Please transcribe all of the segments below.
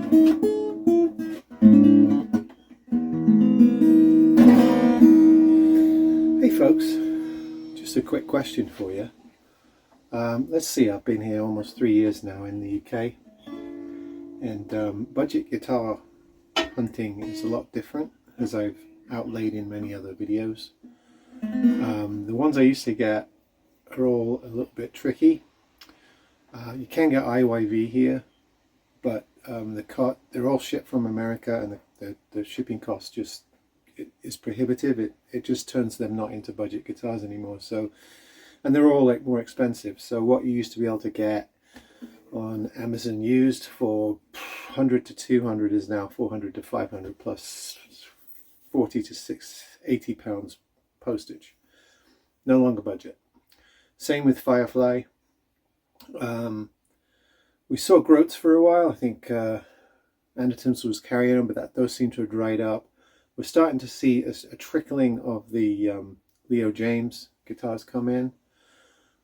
Hey folks, just a quick question for you. Let's see, I've been here almost 3 years now in the UK, and budget guitar hunting is a lot different, as I've outlaid in many other videos. The ones I used to get are all a little bit tricky. You can get IYV here, but they're all shipped from America, and the shipping cost just is prohibitive. It just turns them not into budget guitars anymore. So, and they're all like more expensive. So what you used to be able to get on Amazon used for 100 to 200 is now 400 to 500 plus 40 to 80 pounds postage. No longer budget. Same with Firefly. We saw Groats for a while. I think Andertons was carrying them, but those seem to have dried up. We're starting to see a trickling of the Leo James guitars come in,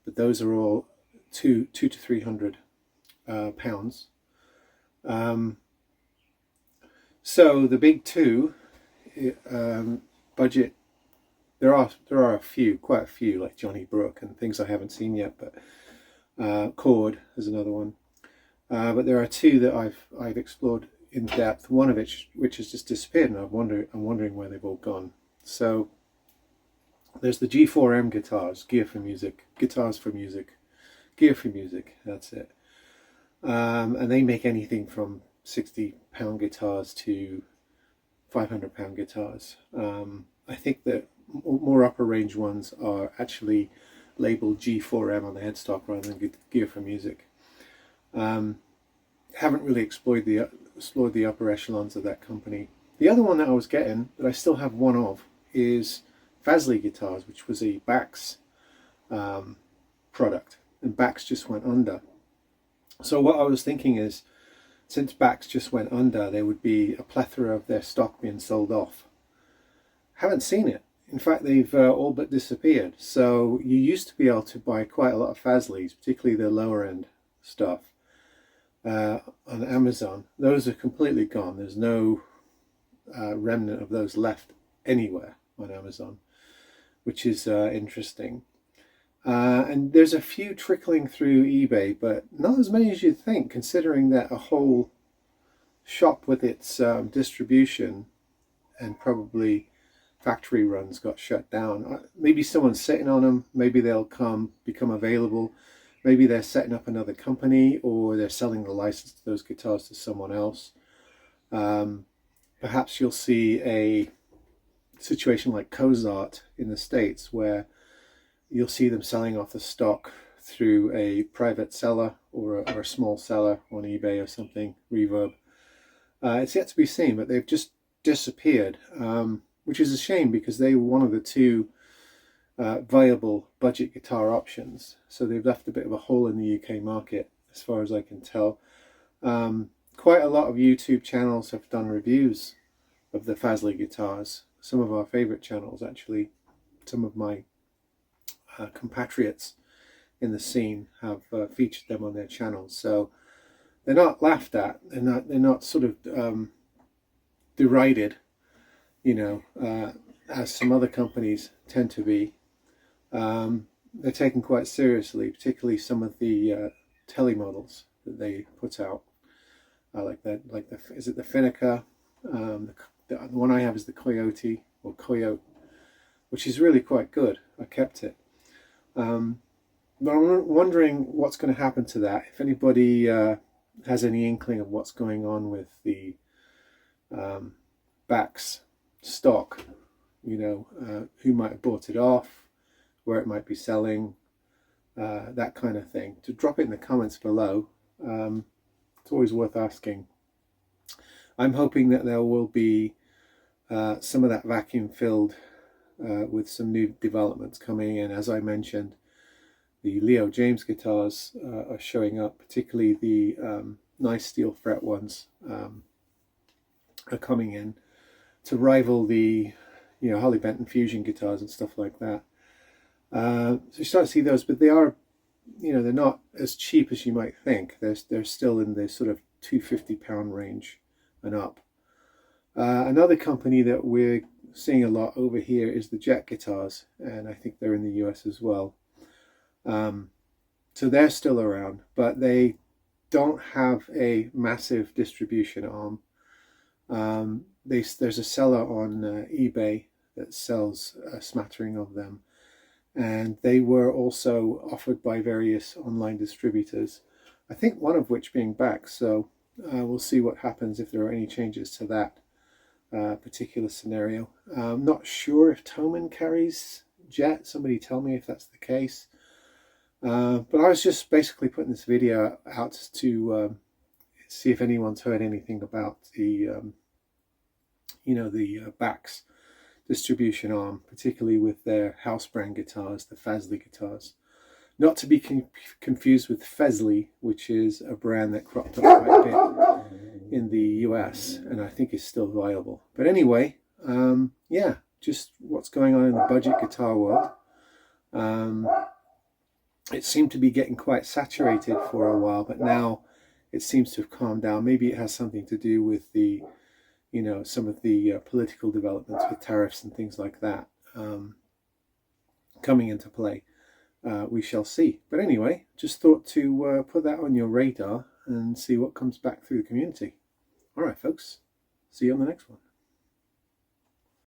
but those are all two to 300 pounds. So the big two budget. There are quite a few, like Johnny Brook and things I haven't seen yet, but Chord is another one. But there are two that I've explored in depth. One of which has just disappeared, and I'm wondering where they've all gone. So there's the G4M guitars, Gear for Music. That's it. And they make anything from £60 guitars to £500 guitars. I think that more upper range ones are actually labeled G4M on the headstock rather than Gear for Music. Haven't really explored the upper echelons of that company. The other one that I was getting, that I still have one of, is Fazleys guitars, which was a Bax product, and Bax just went under. So what I was thinking is, since Bax just went under, there would be a plethora of their stock being sold off. Haven't seen it. In fact, they've all but disappeared. So you used to be able to buy quite a lot of Fazleys, particularly the lower end stuff, on Amazon. Those are completely gone. There's no remnant of those left anywhere on Amazon, which is interesting. And there's a few trickling through eBay, but not as many as you'd think, considering that a whole shop with its distribution and probably factory runs got shut down. Maybe someone's sitting on them. Maybe they'll become available. Maybe they're setting up another company, or they're selling the license to those guitars to someone else. Perhaps you'll see a situation like Cozart in the States, where you'll see them selling off the stock through a private seller or a small seller on eBay or something, Reverb. It's yet to be seen, but they've just disappeared, which is a shame, because they were one of the two viable budget guitar options. So they've left a bit of a hole in the UK market, as far as I can tell. Quite a lot of YouTube channels have done reviews of the Fazley guitars. Some of our favorite channels, actually. Some of my compatriots in the scene have featured them on their channels. So they're not laughed at. They're not sort of derided, as some other companies tend to be. They're taken quite seriously, particularly some of the telly models that they put out. Is it the Finneker? The one I have is the Coyote, or Coyote, which is really quite good. I kept it. But I'm wondering what's going to happen to that. If anybody has any inkling of what's going on with the Bax stock, who might have bought it off, where it might be selling, that kind of thing, to drop it in the comments below. It's always worth asking. I'm hoping that there will be some of that vacuum filled with some new developments coming in. As I mentioned, the Leo James guitars are showing up, particularly the nice steel fret ones are coming in to rival the Harley Benton Fusion guitars and stuff like that. So you start to see those, but they are, they're not as cheap as you might think. They're still in the sort of £250 range and up. Another company that we're seeing a lot over here is the Jet guitars, and I think they're in the US as well. So they're still around, but they don't have a massive distribution arm. There's a seller on eBay that sells a smattering of them, and they were also offered by various online distributors, I think one of which being back. So we'll see what happens if there are any changes to that particular scenario. I'm not sure if Thomann carries Jet. Somebody tell me if that's the case. But I was just basically putting this video out to see if anyone's heard anything about the Bax distribution arm, particularly with their house brand guitars, the Fazley guitars. Not to be confused with Fazley, which is a brand that cropped up quite a bit in the US and I think is still viable. But anyway, yeah, just what's going on in the budget guitar world. It seemed to be getting quite saturated for a while, but now it seems to have calmed down. Maybe it has something to do with the, some of the political developments with tariffs and things like that coming into play. We shall see. But anyway, just thought to put that on your radar and see what comes back through the community. All right, folks. See you on the next one.